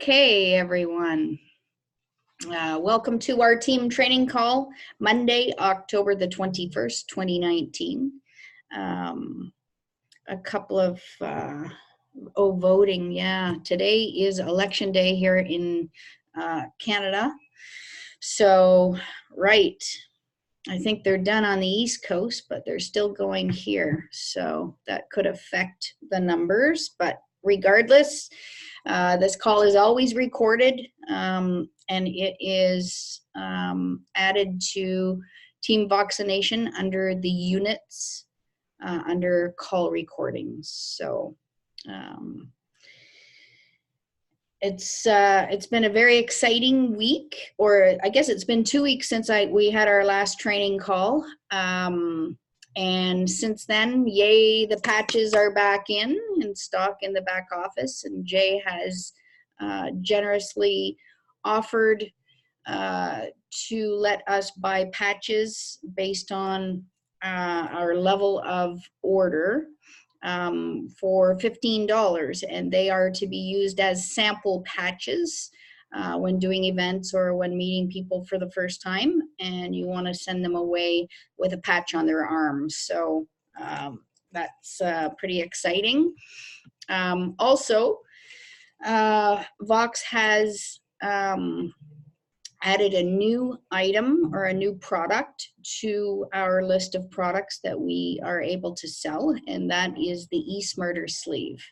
Okay, everyone. Welcome to our team training call, Monday, October the 21st, 2019. A couple of, voting. Yeah, today is election day here in Canada. So, right, I think they're done on the East Coast, but they're still going here. So that could affect the numbers, but regardless, this call is always recorded, and it is added to Team Voxination under the units under call recordings. So it's been a very exciting week, or I guess it's been 2 weeks since we had our last training call. And since then, yay, the patches are back in stock in the back office, and Jay has generously offered to let us buy patches based on our level of order for $15, and they are to be used as sample patches when doing events or when meeting people for the first time, and you want to send them away with a patch on their arms. So that's pretty exciting. Also, Vox has added a new item or a new product to our list of products that we are able to sell, and that is the eSmarter sleeve.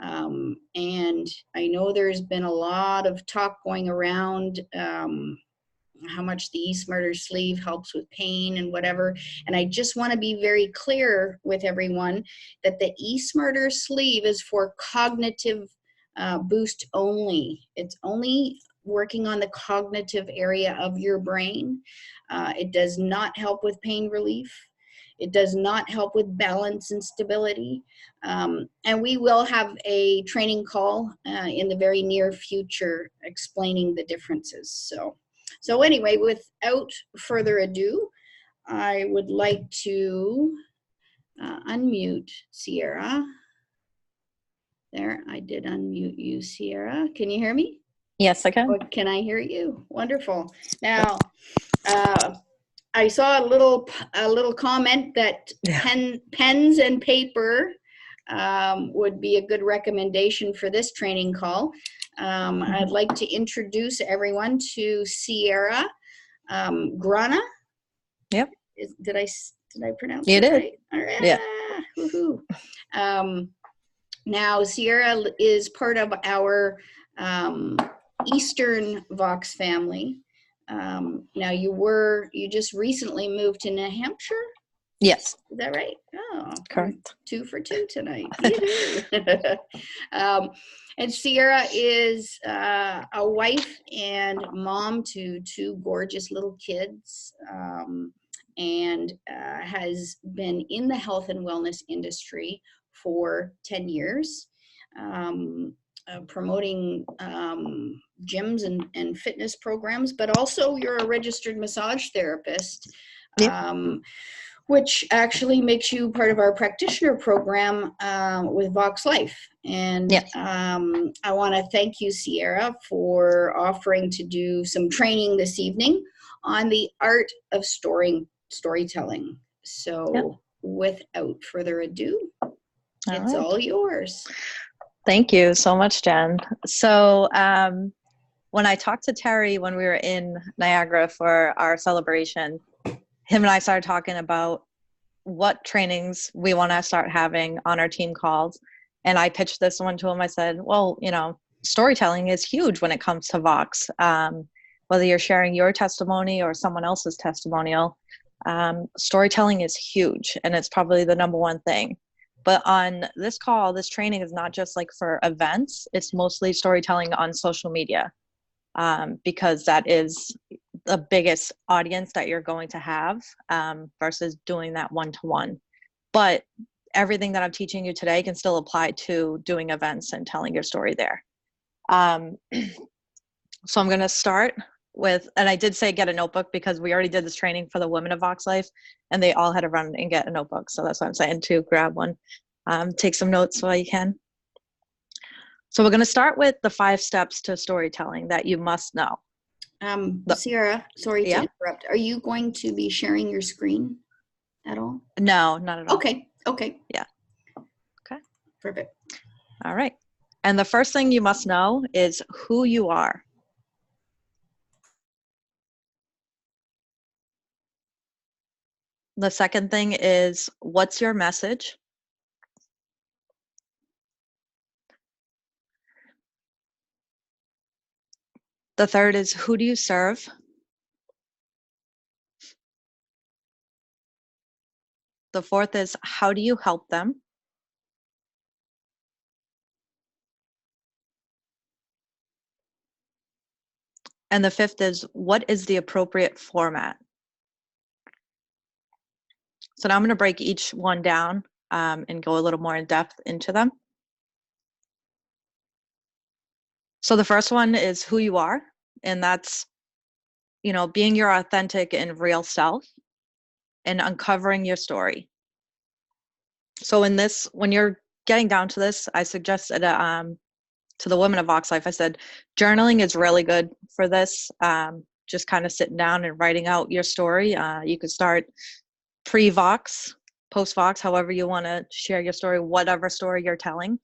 And I know there's been a lot of talk going around how much the eSmarter sleeve helps with pain and whatever, and I just want to be very clear with everyone that the eSmarter sleeve is for cognitive boost only. It's only working on the cognitive area of your brain. It does not help with pain relief. It does not help with balance and stability. And we will have a training call in the very near future explaining the differences. So anyway, without further ado, I would like to unmute Sierra. There, I did unmute you, Sierra. Can you hear me? Yes, I can. Or can I hear you? Wonderful. Now, I saw a little comment that pens and paper would be a good recommendation for this training call. I'd like to introduce everyone to Sierra Grana. Yep. Did I pronounce it right? All right? Yeah. Woohoo. Now, Sierra is part of our Eastern Vox family. Now you just recently moved to New Hampshire? Yes. Is that right? Oh, correct. 2 for 2 tonight. And Sierra is a wife and mom to 2 gorgeous little kids, and has been in the health and wellness industry for 10 years. Promoting gyms and fitness programs, but also you're a registered massage therapist, which actually makes you part of our practitioner program with Vox Life. And I want to thank you, Sierra, for offering to do some training this evening on the art of storytelling. So without further ado, it's all yours. Thank you so much, Jen. So when I talked to Terry when we were in Niagara for our celebration, him and I started talking about what trainings we want to start having on our team calls. And I pitched this one to him. I said, well, storytelling is huge when it comes to Vox. Whether you're sharing your testimony or someone else's testimonial, storytelling is huge, and it's probably the #1 thing. But on this call, this training is not just like for events, it's mostly storytelling on social media, because that is the biggest audience that you're going to have, versus doing that one-to-one. But everything that I'm teaching you today can still apply to doing events and telling your story there. So I'm going to start with, and I did say get a notebook because we already did this training for the women of Vox Life and they all had to run and get a notebook. So that's why I'm saying to grab one. Take some notes while you can. So we're going to start with the 5 steps to storytelling that you must know. Sierra, sorry to Yeah. interrupt. Are you going to be sharing your screen at all? No, not at all. Okay. Okay. Yeah. Okay. Perfect. All right. And the first thing you must know is who you are. The second thing is, what's your message? The third is, who do you serve? The fourth is, how do you help them? And the fifth is, what is the appropriate format? So now I'm going to break each one down and go a little more in depth into them. So the first one is who you are, and that's, being your authentic and real self and uncovering your story. So in this, when you're getting down to this, I suggested to the women of Vox Life, I said, journaling is really good for this. Just kind of sitting down and writing out your story. You could start pre-Vox, post-Vox, however you want to share your story, whatever story you're telling.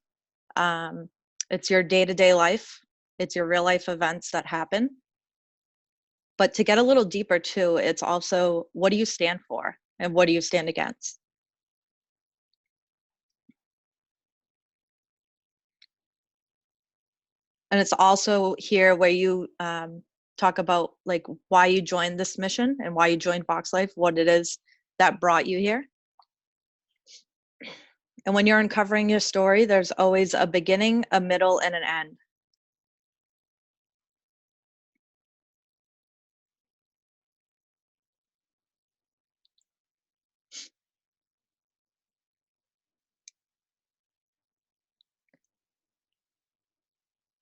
It's your day-to-day life. It's your real life events that happen. But to get a little deeper too, it's also, what do you stand for and what do you stand against? And it's also here where you talk about like why you joined this mission and why you joined Vox Life, what it is that brought you here. And when you're uncovering your story, there's always a beginning, a middle, and an end.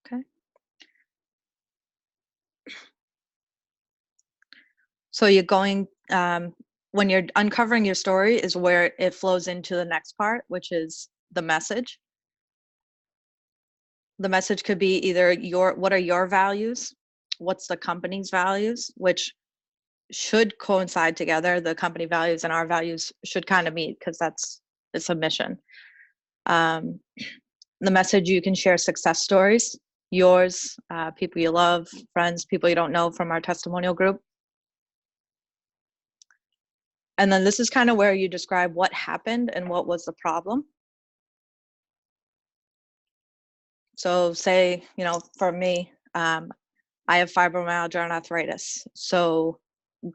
Okay. So you're going, when you're uncovering your story is where it flows into the next part, which is the message. The message could be either what are your values? What's the company's values, which should coincide together. The company values and our values should kind of meet because it's a mission. The message, you can share success stories, yours, people you love, friends, people you don't know from our testimonial group. And then this is kind of where you describe what happened and what was the problem. So say, for me, I have fibromyalgia and arthritis. So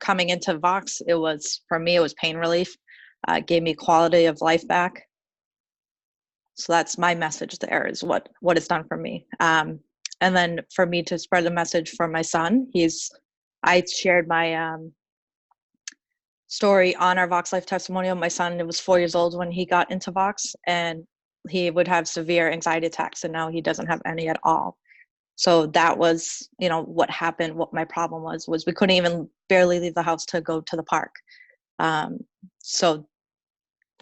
coming into Vox, for me, it was pain relief. It gave me quality of life back. So that's my message there, is what it's done for me. And then for me to spread the message for my son, I shared my story on our Vox Life testimonial. My son, was 4 years old when he got into Vox, and he would have severe anxiety attacks, and now he doesn't have any at all. So that was, what happened. What my problem was we couldn't even barely leave the house to go to the park. So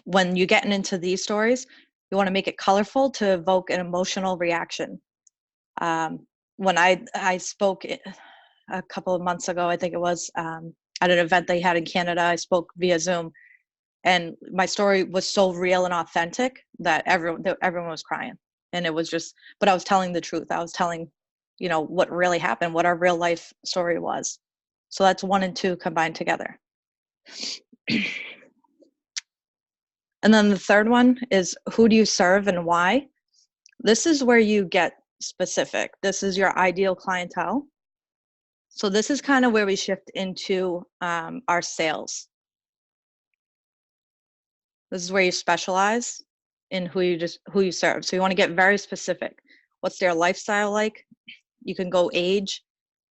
when you're getting into these stories, you want to make it colorful to evoke an emotional reaction. When I spoke a couple of months ago, I think it was, at an event they had in Canada, I spoke via Zoom, and my story was so real and authentic that everyone was crying. And it was just, but I was telling the truth. I was telling, what really happened, what our real life story was. So that's 1 and 2 combined together. And then the third one is, who do you serve and why? This is where you get specific. This is your ideal clientele. So this is kind of where we shift into our sales. This is where you specialize in who you serve. So you want to get very specific. What's their lifestyle like? You can go age,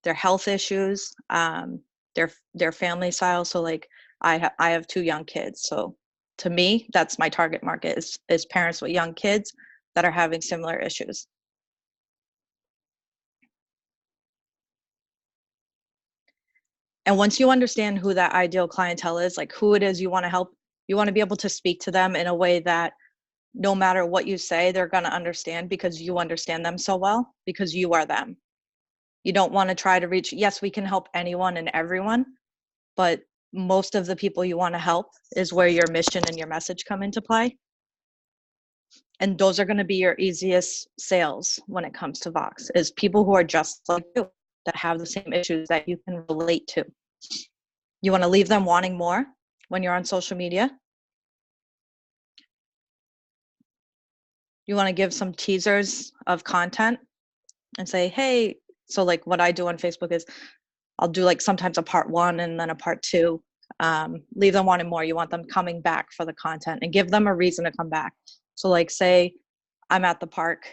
their health issues, their family style. So like I have 2 young kids. So to me, that's my target market is parents with young kids that are having similar issues. And once you understand who that ideal clientele is, like who it is you want to help, you want to be able to speak to them in a way that no matter what you say, they're going to understand because you understand them so well, because you are them. You don't want to try to reach, yes, we can help anyone and everyone, but most of the people you want to help is where your mission and your message come into play. And those are going to be your easiest sales when it comes to Vox, is people who are just like you, that have the same issues that you can relate to. You want to leave them wanting more when you're on social media. You want to give some teasers of content and say, hey, so like what I do on Facebook is I'll do like sometimes a part 1 and then a part 2. Leave them wanting more. You want them coming back for the content and give them a reason to come back. So like say I'm at the park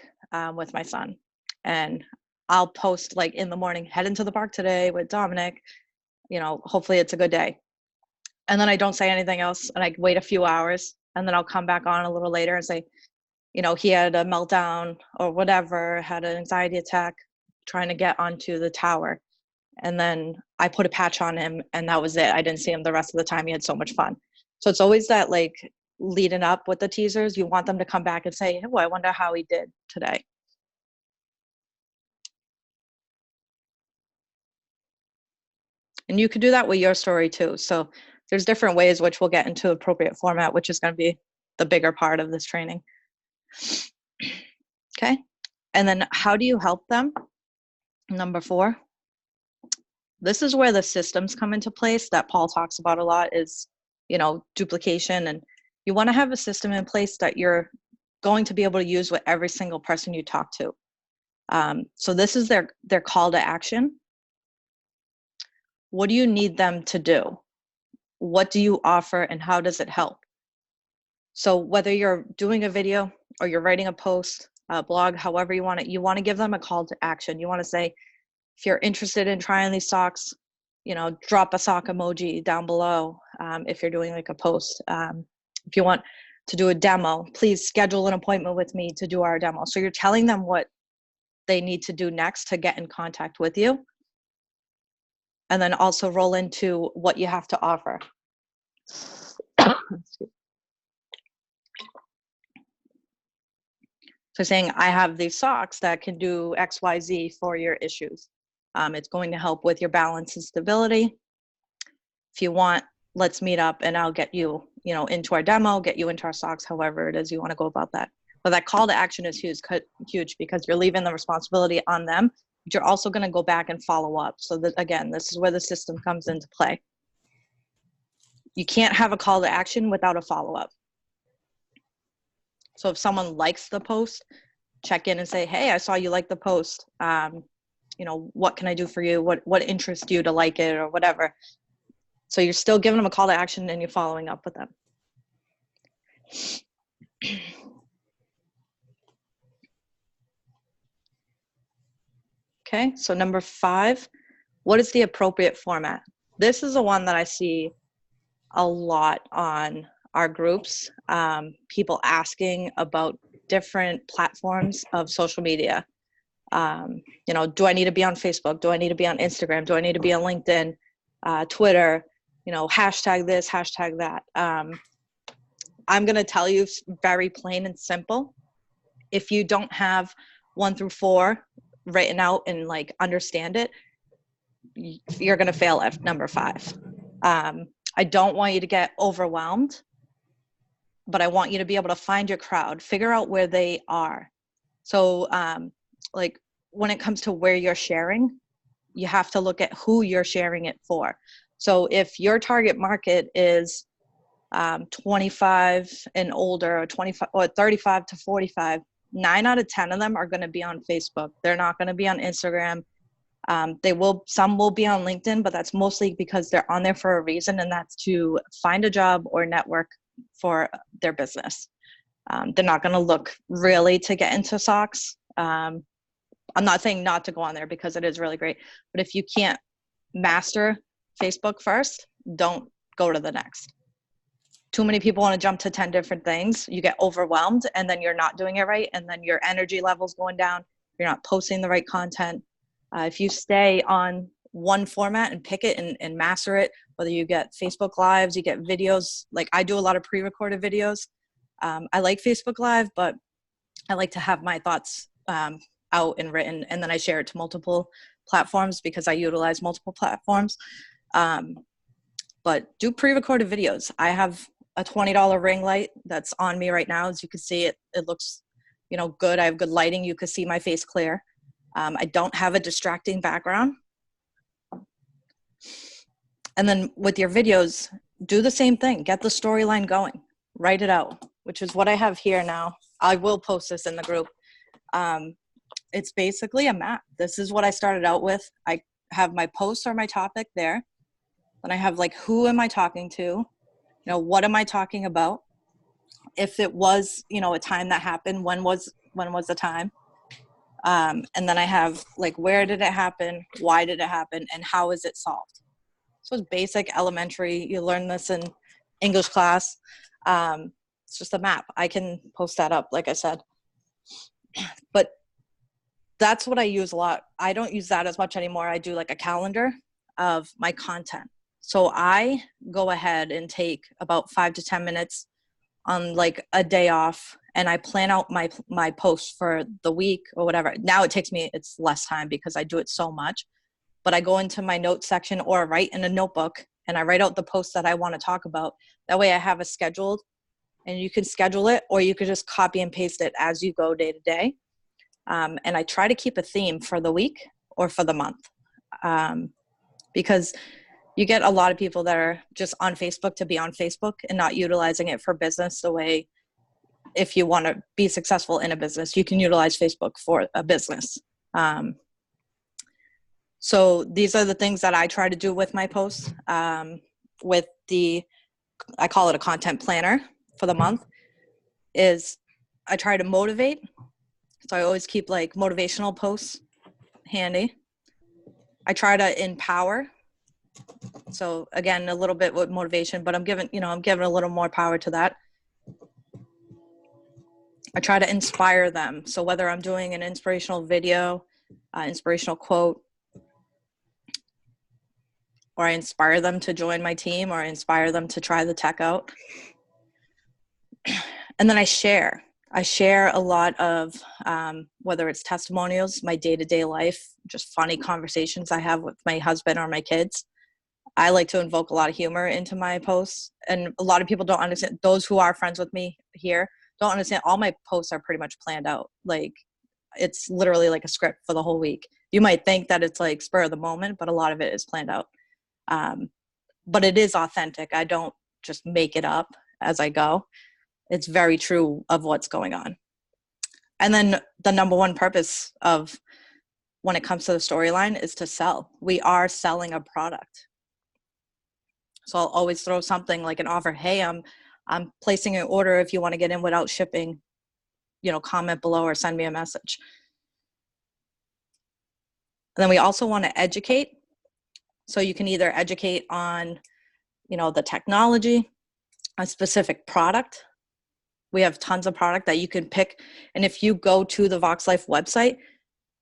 with my son, and I'll post like in the morning, head into the park today with Dominic, you know, hopefully it's a good day. And then I don't say anything else, and I wait a few hours, and then I'll come back on a little later and say, you know, he had a meltdown or whatever, had an anxiety attack trying to get onto the tower. And then I put a patch on him, and that was it. I didn't see him the rest of the time. He had so much fun. So it's always that like leading up with the teasers. You want them to come back and say, oh, I wonder how he did today. And you could do that with your story too. So there's different ways, which we'll get into appropriate format, which is going to be the bigger part of this training. Okay. And then how do you help them? Number 4. This is where the systems come into place that Paul talks about a lot, is, you know, duplication. And you want to have a system in place that you're going to be able to use with every single person you talk to. So this is their call to action. What do you need them to do? What do you offer, and how does it help? So whether you're doing a video or you're writing a post, a blog, however you want to give them a call to action. You want to say, if you're interested in trying these socks, you know, drop a sock emoji down below. If you're doing like a post, if you want to do a demo, please schedule an appointment with me to do our demo. So you're telling them what they need to do next to get in contact with you. And then also roll into what you have to offer. So saying, I have these socks that can do X, Y, Z for your issues. It's going to help with your balance and stability. If you want, let's meet up and I'll get you, you know, into our demo, get you into our socks, however it is you want to go about that. But that call to action is huge because you're leaving the responsibility on them, but you're also going to go back and follow up. So that, again, this is where the system comes into play. You can't have a call to action without a follow-up. So if someone likes the post, check in and say, hey, I saw you like the post. You know, what can I do for you? What interests you to like it or whatever. So you're still giving them a call to action and you're following up with them. Okay, so number 5, what is the appropriate format? This is the one that I see a lot on our groups, people asking about different platforms of social media. You know, do I need to be on Facebook? Do I need to be on Instagram? Do I need to be on LinkedIn, Twitter? You know, hashtag this, hashtag that. I'm going to tell you very plain and simple. If you don't have 1 through 4 written out and like understand it, you're going to fail at number 5. I don't want you to get overwhelmed, but I want you to be able to find your crowd, figure out where they are. So like when it comes to where you're sharing, you have to look at who you're sharing it for. So if your target market is 25 and older, or 25 or 35 to 45, 9 out of 10 of them are going to be on Facebook. They're not going to be on Instagram. Some will be on LinkedIn, but that's mostly because they're on there for a reason, and that's to find a job or network for their business. They're not going to look really to get into socks. I'm not saying not to go on there because it is really great, but if you can't master Facebook first, don't go to the next. Too many people want to jump to 10 different things. You get overwhelmed and then you're not doing it right. And then your energy level's going down. You're not posting the right content. If you stay on one format and pick it and master it, whether you get Facebook Lives, you get videos, like I do a lot of pre-recorded videos. I like Facebook Live, but I like to have my thoughts out and written, and then I share it to multiple platforms because I utilize multiple platforms. But do pre-recorded videos. I have a $20 ring light that's on me right now. As you can see, it looks, good. I have good lighting. You can see my face clear. I don't have a distracting background. And then with your videos, do the same thing. Get the storyline going. Write it out, which is what I have here now. I will post this in the group. It's basically a map. This is what I started out with. I have my posts or my topic there. Then I have like, who am I talking to? What am I talking about? If it was, a time that happened, when was the time? And then I have like, where did it happen? Why did it happen? And how is it solved? So it's basic, elementary. You learn this in English class. It's just a map. I can post that up, like I said. But that's what I use a lot. I don't use that as much anymore. I do like a calendar of my content. So I go ahead and take about 5 to 10 minutes on like a day off, and I plan out my posts for the week or whatever. Now it's less time because I do it so much. But I go into my notes section or write in a notebook, and I write out the posts that I want to talk about. That way I have it scheduled, and you can schedule it, or you could just copy and paste it as you go day to day. And I try to keep a theme for the week or for the month, because you get a lot of people that are just on Facebook to be on Facebook and not utilizing it for business the way, if you want to be successful in a business, you can utilize Facebook for a business. So these are the things that I try to do with my posts. With I call it a content planner for the month, is I try to motivate. So I always keep like motivational posts handy. I try to empower. So again, a little bit with motivation, but I'm giving a little more power to that. I try to inspire them. So whether I'm doing an inspirational video, inspirational quote, or I inspire them to join my team, or I inspire them to try the tech out. And then I share a lot of, whether it's testimonials, my day-to-day life, just funny conversations I have with my husband or my kids. I like to invoke a lot of humor into my posts. And a lot of people don't understand, those who are friends with me here don't understand, all my posts are pretty much planned out. Like, it's literally like a script for the whole week. You might think that it's like spur of the moment, but a lot of it is planned out. But it is authentic. I don't just make it up as I go. It's very true of what's going on. And then the number one purpose of when it comes to the storyline is to sell. We are selling a product. So I'll always throw something like an offer. Hey, I'm placing an order. If you want to get in without shipping, comment below or send me a message. And then we also want to educate. So you can either educate on, the technology, a specific product. We have tons of product that you can pick. And if you go to the Vox Life website,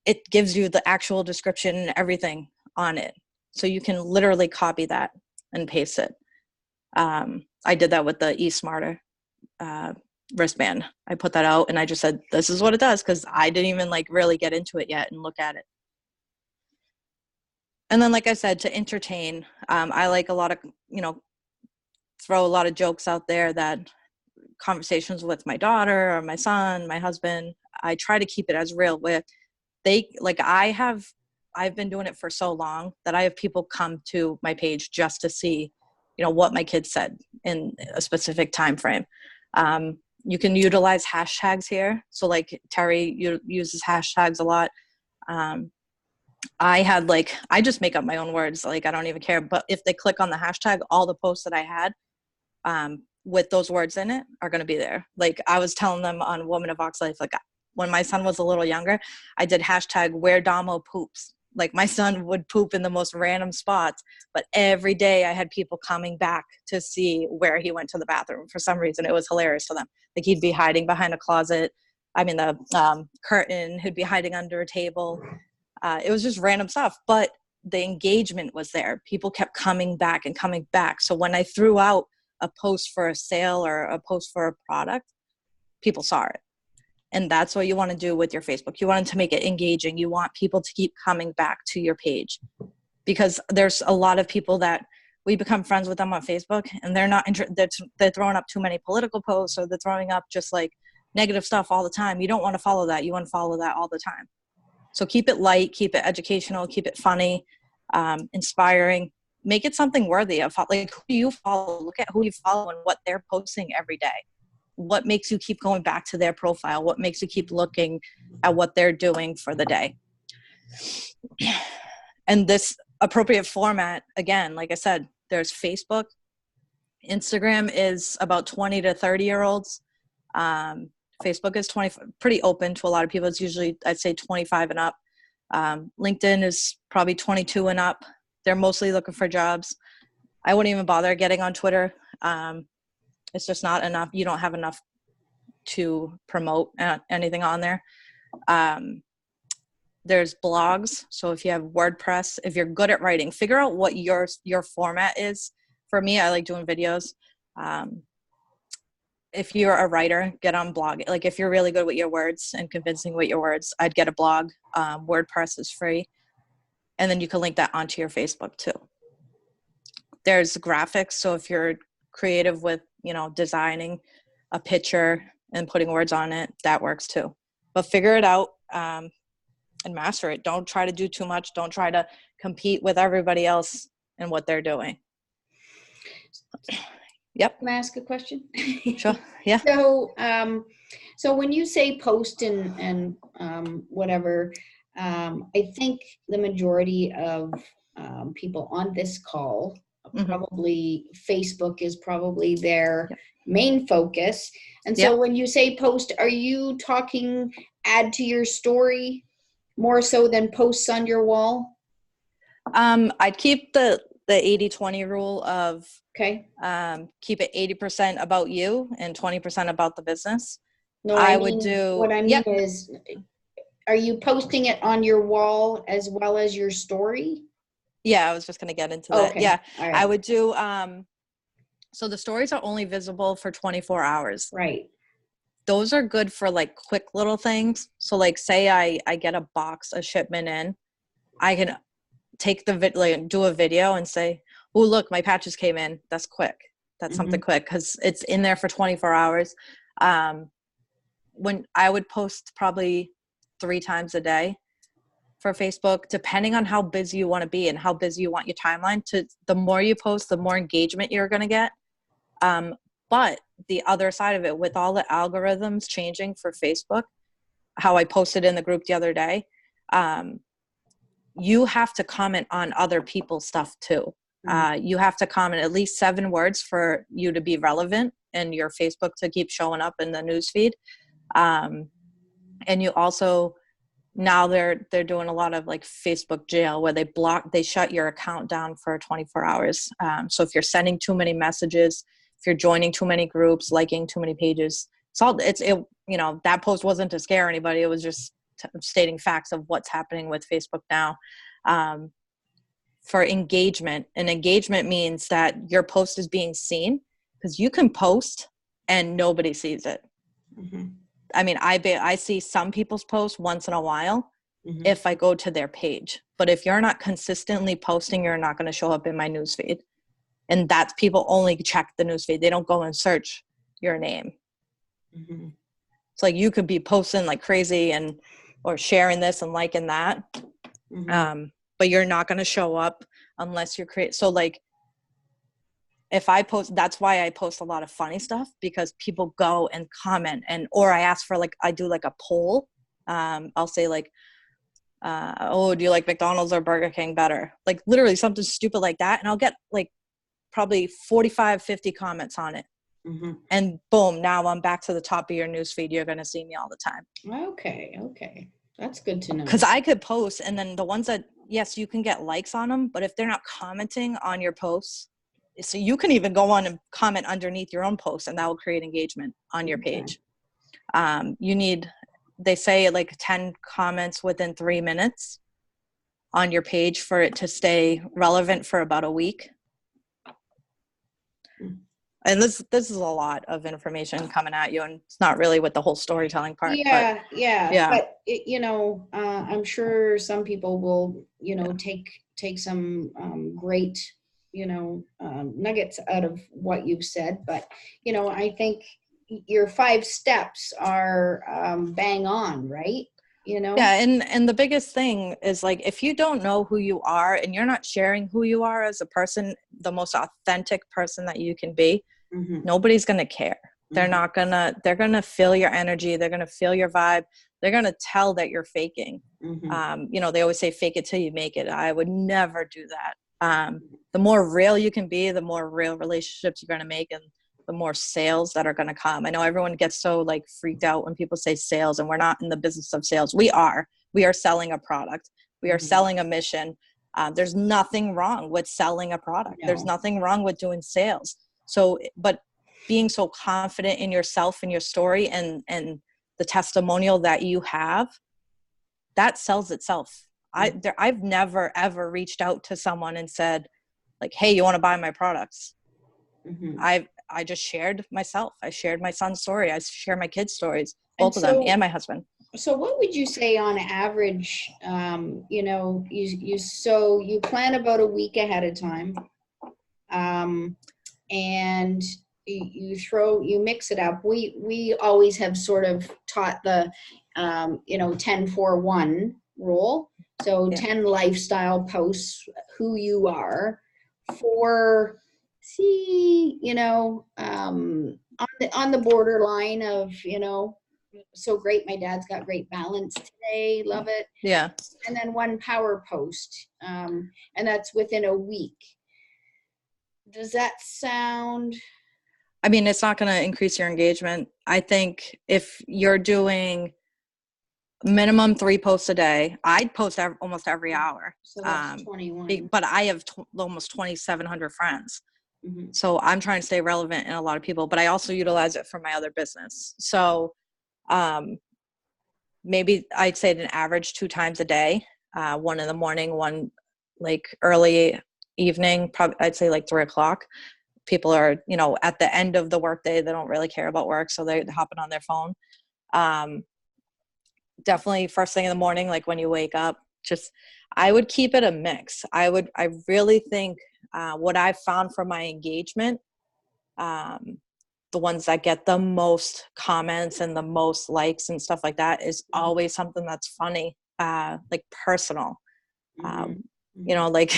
it gives you the actual description and everything on it. So you can literally copy that and paste it. I did that with the eSmarter wristband. I put that out and I just said, this is what it does, because I didn't even really get into it yet and look at it. And then, like I said, to entertain, I like a lot of, throw a lot of jokes out there, that conversations with my daughter or my son, my husband, I try to keep it as real with I've been doing it for so long that I have people come to my page just to see, what my kids said in a specific time frame. You can utilize hashtags here. So like Terry uses hashtags a lot. I just make up my own words. I don't even care. But if they click on the hashtag, all the posts that I had with those words in it are going to be there. Like I was telling them on Woman of Vox Life, when my son was a little younger, I did hashtag where Damo poops. Like my son would poop in the most random spots, but every day I had people coming back to see where he went to the bathroom. For some reason, it was hilarious to them. Like he'd be hiding behind a closet. The curtain, he'd be hiding under a table. It was just random stuff, but the engagement was there. People kept coming back and coming back. So when I threw out a post for a sale or a post for a product, people saw it. And that's what you want to do with your Facebook. You want to make it engaging. You want people to keep coming back to your page, because there's a lot of people that we become friends with them on Facebook, and they're not they're throwing up too many political posts, or they're throwing up just like negative stuff all the time. You don't want to follow that. You want to follow that all the time. So keep it light, keep it educational, keep it funny, inspiring. Make it something worthy of, like, who do you follow? Look at who you follow and what they're posting every day. What makes you keep going back to their profile? What makes you keep looking at what they're doing for the day? And this appropriate format, again, like I said, there's Facebook. Instagram is about 20 to 30-year-olds. Facebook is pretty open to a lot of people. It's usually, I'd say, 25 and up. LinkedIn is probably 22 and up. They're mostly looking for jobs. I wouldn't even bother getting on Twitter. It's just not enough. You don't have enough to promote anything on there. There's blogs. So if you have WordPress, if you're good at writing, figure out what your format is. For me, I like doing videos. If you're a writer, get on blog. Like, if you're really good with your words and convincing with your words, I'd get a blog. WordPress is free. And then you can link that onto your Facebook too. There's graphics. So if you're creative with, designing a picture and putting words on it, that works too. But figure it out and master it. Don't try to do too much. Don't try to compete with everybody else and what they're doing. Yep. Can I ask a question? Sure. Yeah. So when you say post and whatever, I think the majority of people on this call, probably Facebook is probably their main focus. And so when you say post, are you talking add to your story more so than posts on your wall? I'd keep the 80-20 rule of keep it 80% about you and 20% about the business. No, I would do. What I mean is, are you posting it on your wall as well as your story? Yeah, I was just going to get into that. Okay. Yeah, right. I would do. So the stories are only visible for 24 hours. Right. Those are good for like quick little things. So like, say I get a shipment in, I can take do a video and say, oh, look, my patches came in. That's quick. That's something quick, because it's in there for 24 hours. When I would post probably 3 times a day for Facebook, depending on how busy you want to be and how busy you want your timeline. The more you post, the more engagement you're going to get. But the other side of it, with all the algorithms changing for Facebook, how I posted in the group the other day, you have to comment on other people's stuff too. You have to comment at least 7 words for you to be relevant and your Facebook to keep showing up in the newsfeed. And you also, now they're doing a lot of like Facebook jail, where they shut your account down for 24 hours. So if you're sending too many messages, if you're joining too many groups, liking too many pages, that post wasn't to scare anybody. It was just stating facts of what's happening with Facebook now. For engagement, and engagement means that your post is being seen, because you can post and nobody sees it. I mean, I see some people's posts once in a while if I go to their page. But if you're not consistently posting, you're not going to show up in my newsfeed. And that's, people only check the newsfeed. They don't go and search your name. It's like you could be posting like crazy or sharing this and liking that. But you're not going to show up unless you're So like, if I post, that's why I post a lot of funny stuff, because people go and comment, or I ask for I do like a poll. I'll say like, oh, do you like McDonald's or Burger King better? Like literally something stupid like that. And I'll get like probably 45, 50 comments on it. And boom, now I'm back to the top of your newsfeed. You're going to see me all the time. Okay. That's good to know. Because I could post, and then the ones that, yes, you can get likes on them, but if they're not commenting on your posts, so you can even go on and comment underneath your own post, and that will create engagement on your page. They say like 10 comments within 3 minutes on your page for it to stay relevant for about a week. And this is a lot of information coming at you, and it's not really with the whole storytelling part, but Yeah, yeah, but I'm sure some people will, take some great, nuggets out of what you've said. But I think your 5 steps are bang on, right? yeah. And the biggest thing is, like, if you don't know who you are and you're not sharing who you are as a person, the most authentic person that you can be, Hmm. nobody's going to care. Hmm. They're going to feel your energy. They're going to feel your vibe. They're going to tell that you're faking. Hmm. They always say fake it till you make it. I would never do that. The more real you can be, the more real relationships you're going to make, and the more sales that are going to come. I know everyone gets so, like, freaked out when people say sales, and we're not in the business of sales. We are selling a product. We are Hmm. selling a mission. There's nothing wrong with selling a product. There's No. nothing wrong with doing sales. So, but being so confident in yourself and your story, and the testimonial that you have, that sells itself. I've never ever reached out to someone and said, like, hey, you want to buy my products? Hmm. I just shared myself. I shared my son's story. I share my kids' stories, And both of them, so, and my husband. what would you say on average? You plan about a week ahead of time, and you mix it up. We always have sort of taught the 10-4-1 rule. So Yeah. 10 lifestyle posts, who you are, for, see, on the borderline of, so great, my dad's got great balance today, love it. Yeah. And then one power post, and that's within a week. Does that sound? I mean, it's not going to increase your engagement. I think if you're doing minimum 3 posts a day, I'd post almost every hour. So that's 21. But I have almost 2,700 friends. Mm-hmm. So I'm trying to stay relevant in a lot of people, but I also utilize it for my other business. So um, maybe I'd say an average 2 times a day, one in the morning, one like early evening, probably I'd say like 3 o'clock. People are, at the end of the workday, they don't really care about work. So they're hopping on their phone. Um, Definitely first thing in the morning, like when you wake up, just, I would keep it a mix. I really think what I've found from my engagement, the ones that get the most comments and the most likes and stuff like that, is always something that's funny, like personal. Mm-hmm. Like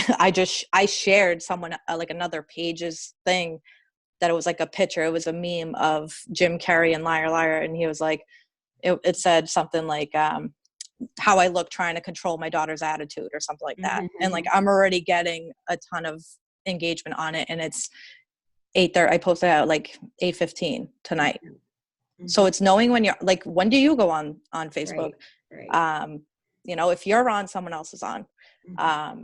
I shared someone, like another page's thing, that it was like a picture. It was a meme of Jim Carrey and Liar Liar. And he was like, it said something like, how I look trying to control my daughter's attitude or something like that. And like, I'm already getting a ton of engagement on it. And it's 8:30. I posted out like 8:15 tonight. Mm-hmm. So it's knowing when you're like, when do you go on Facebook? Right. If you're on, someone else is on. Now,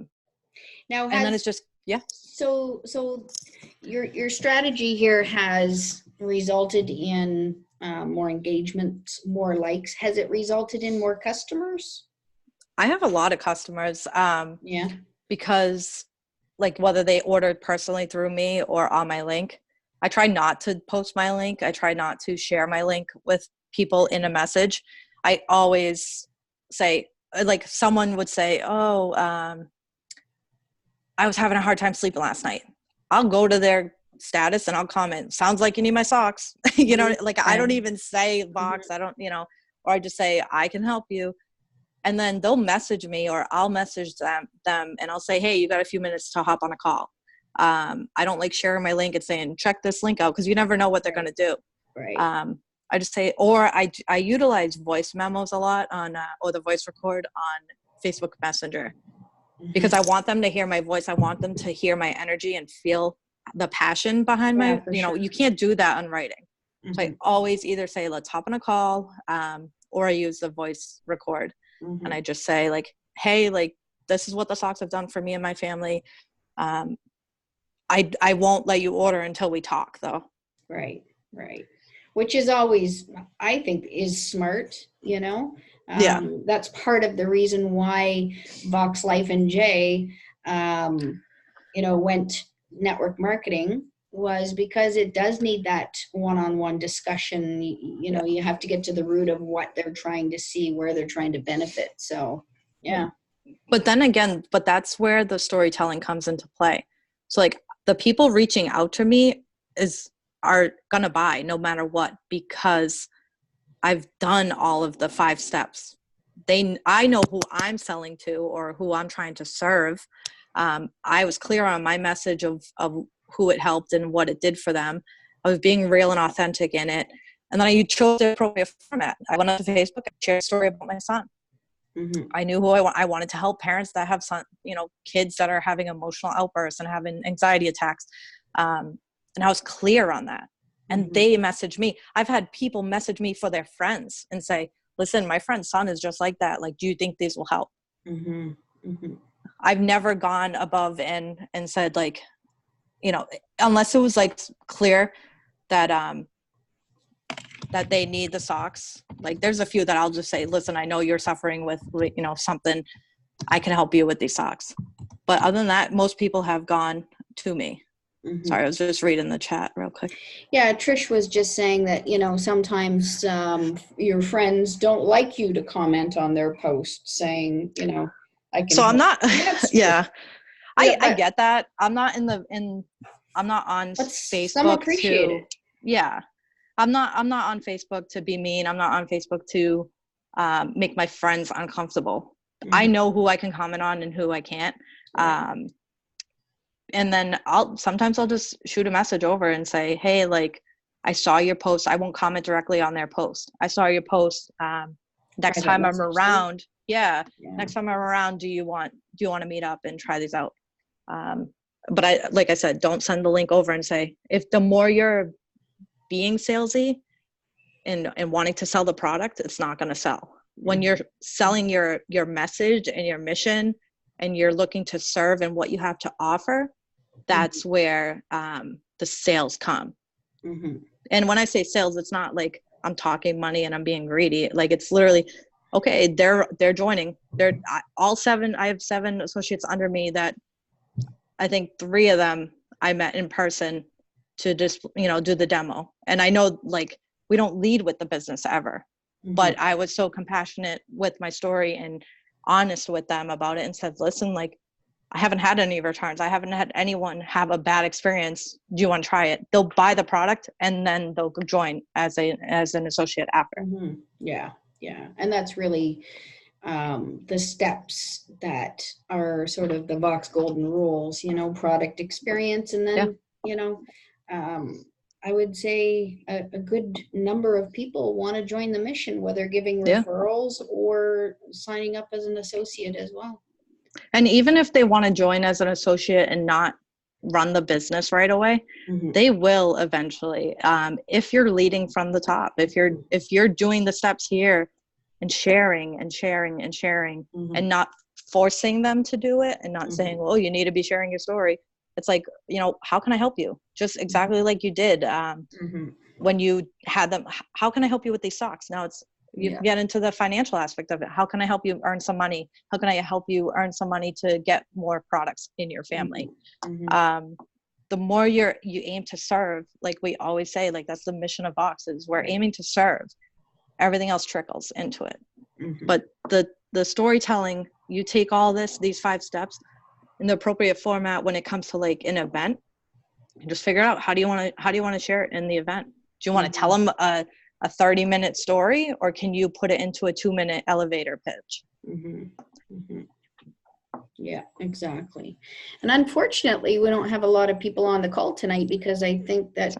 And then it's just, yeah. So your strategy here has resulted in more engagement, more likes. Has it resulted in more customers? I have a lot of customers, Yeah. because, like, whether they ordered personally through me or on my link, I try not to post my link. I try not to share my link with people in a message. I always say, like, someone would say, oh, I was having a hard time sleeping last night. I'll go to their status and I'll comment, sounds like you need my socks. Like, I don't even say box. I don't, or I just say, I can help you. And then they'll message me, or I'll message them and I'll say, hey, you got a few minutes to hop on a call. I don't like sharing my link and saying, check this link out, because you never know what they're going to do. Right. I just say, or I utilize voice memos a lot on, or the voice record on Facebook Messenger, because I want them to hear my voice. I want them to hear my energy and feel the passion behind my, sure. You can't do that on writing. Mm-hmm. So I always either say, let's hop on a call, or I use the voice record. Mm-hmm. And I just say, like, hey, like, this is what the socks have done for me and my family. I won't let you order until we talk, though. Right. Which is always, I think, is smart, Yeah. That's part of the reason why Vox Life and Jay, went network marketing, was because it does need that one-on-one discussion. You know, you have to get to the root of what they're trying to see, where they're trying to benefit. So, yeah. But then again, but that's where the storytelling comes into play. So like the people reaching out to me are gonna buy no matter what, because I've done all of the 5 steps. I know who I'm selling to or who I'm trying to serve. I was clear on my message of who it helped and what it did for them. I was being real and authentic in it. And then I chose the appropriate format. I went onto Facebook, I shared a story about my son. Mm-hmm. I knew who I wanted to help parents that have kids that are having emotional outbursts and having anxiety attacks. And I was clear on that. And they messaged me. I've had people message me for their friends and say, listen, my friend's son is just like that. Like, do you think these will help? Mm-hmm. Mm-hmm. I've never gone above and said, like, unless it was like clear that that they need the socks. Like there's a few that I'll just say, listen, I know you're suffering with, something, I can help you with these socks. But other than that, most people have gone to me. Mm-hmm. Sorry, I was just reading the chat real quick. Yeah, Trish was just saying that, sometimes your friends don't like you to comment on their post saying, I can. So I'm not, yeah. I get that. I'm not on Facebook yeah. I'm not on Facebook to be mean. I'm not on Facebook to make my friends uncomfortable. Mm-hmm. I know who I can comment on and who I can't. Right. And then sometimes I'll just shoot a message over and say, hey, like, I saw your post. I won't comment directly on their post. I saw your post. Next time I'm around, next time I'm around, do you want to meet up and try these out? But like I said, don't send the link over and say, if the more you're being salesy and wanting to sell the product, it's not going to sell. When you're selling your message and your mission and you're looking to serve and what you have to offer, that's where the sales come. Mm-hmm. And when I say sales, it's not like I'm talking money and I'm being greedy. Like it's literally, okay, they're joining. They're all 7. I have 7 associates under me that I think 3 of them I met in person to just, do the demo. And I know, like, we don't lead with the business ever, but I was so compassionate with my story and honest with them about it and said, listen, like, I haven't had any returns. I haven't had anyone have a bad experience. Do you want to try it? They'll buy the product and then they'll join as an associate after. Mm-hmm. Yeah. Yeah. And that's really the steps that are sort of the Vox Golden Rules, product experience. And then, I would say a good number of people want to join the mission, whether giving referrals or signing up as an associate as well. And even if they want to join as an associate and not run the business right away, they will eventually. If you're leading from the top, if you're doing the steps here and sharing and not forcing them to do it and not saying, well, you need to be sharing your story. It's like, how can I help you? Just exactly like you did when you had them. How can I help you with these socks? Now you get into the financial aspect of it. How can I help you earn some money? How can I help you earn some money to get more products in your family? The more you aim to serve, like we always say, like that's the mission of Vox, is we're aiming to serve. Everything else trickles into it. But the storytelling, you take all these 5 steps in the appropriate format when it comes to like an event, and just figure out how do you want to share it in the event. Do you want to tell them a 30-minute story, or can you put it into a 2-minute elevator pitch? Yeah, exactly. And unfortunately, we don't have a lot of people on the call tonight because I think that,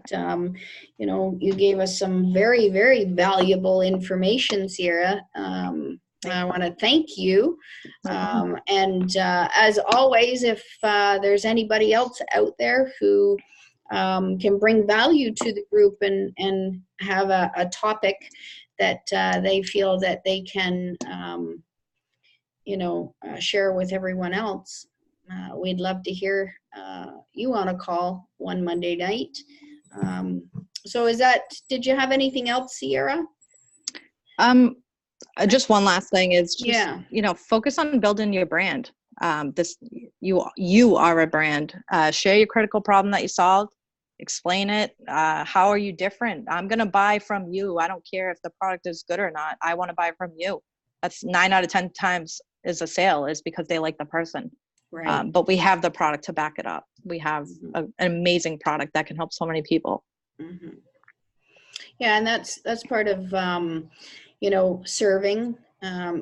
you gave us some very, very valuable information, Sierra. I want to thank you. And as always, if there's anybody else out there who can bring value to the group and have a topic that they feel that they can, share with everyone else, we'd love to hear you on a call one Monday night. So did you have anything else, Sierra? Just one last thing is just, focus on building your brand. You are a brand. Share your critical problem that you solved. explain it. How are you different? I'm going to buy from you. I don't care if the product is good or not. I want to buy from you. That's 9 out of 10 times is a sale, is because they like the person. Right. But we have the product to back it up. We have an amazing product that can help so many people. Mm-hmm. Yeah, and that's part of you know, serving,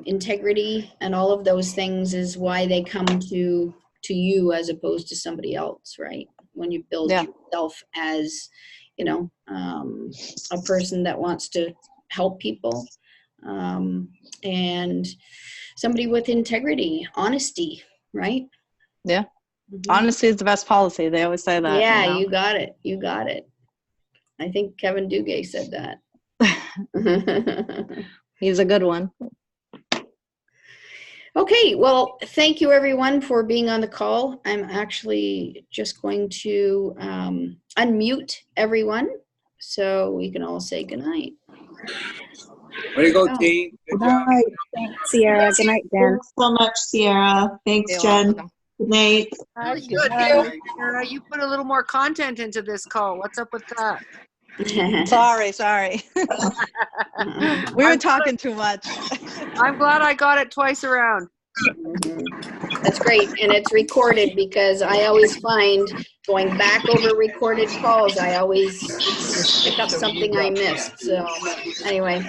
integrity, and all of those things is why they come to you as opposed to somebody else, right? When you build yourself as, you know, a person that wants to help people, and somebody with integrity, honesty, right? Yeah. Mm-hmm. Honesty is the best policy. They always say that. Yeah, you know? you got it. You got it. I think Kevin Dugay said that. He's a good one. Okay, well, thank you everyone for being on the call. I'm actually just going to unmute everyone so we can all say goodnight. Way to go, team. Good job. Bye. Thanks, Sierra. Good night, Jen. Thanks so much, Sierra. Thanks, You're Jen. welcome. Good night. Very Good. good. Sarah, you put a little more content into this call. What's up with that? Sorry. We were talking too much. I'm glad I got it twice around. That's great, and it's recorded because I always find going back over recorded calls, I always pick up something I missed. So anyway.